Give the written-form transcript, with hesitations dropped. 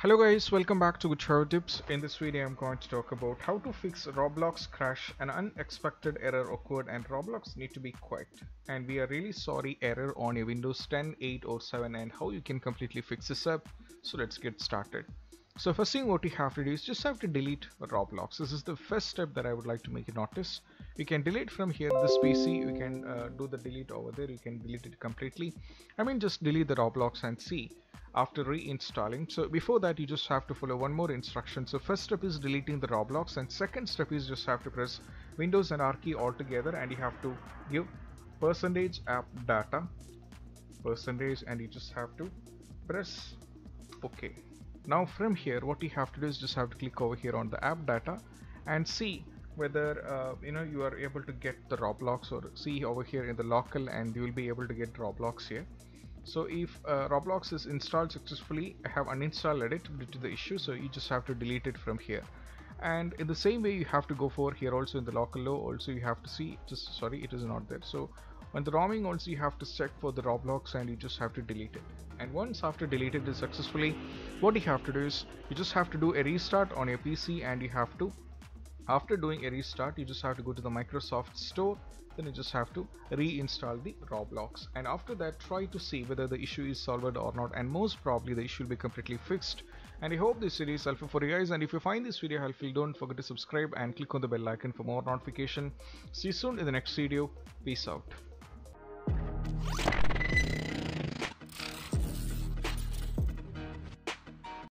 Hello guys, welcome back to Guitar Tips. In this video I'm going to talk about how to fix Roblox Crash, an unexpected error occurred and Roblox need to be quiet. And we are really sorry error on your Windows 10, 8 or 7 and how you can completely fix this up. So let's get started. So first thing what you have to do is just have to delete Roblox. This is the first step that I would like to make you notice. You can delete from here this PC, you can do the delete over there, you can delete it completely. Just delete the Roblox and see after reinstalling. So before that you just have to follow one more instruction. So first step is deleting the Roblox and second step is just have to press Windows and R key all together and you have to give %app data percentage and you just have to press OK. Now from here what you have to do is just have to click over here on the app data and see whether you are able to get the Roblox, or see over here in the local and you will be able to get Roblox here. So if Roblox is installed successfully, I have uninstalled it due to the issue, so you just have to delete it from here. And in the same way you have to go for here also in the local low, also you have to see, just sorry it is not there. So on the roaming also you have to check for the Roblox and you just have to delete it. And once after deleted it successfully, what you have to do is you just have to do a restart on your PC, and you have to, after doing a restart, you just have to go to the Microsoft Store, then you just have to reinstall the Roblox, and after that try to see whether the issue is solved or not, and most probably the issue will be completely fixed. And I hope this video is helpful for you guys, and if you find this video helpful, don't forget to subscribe and click on the bell icon for more notification. See you soon in the next video. Peace out.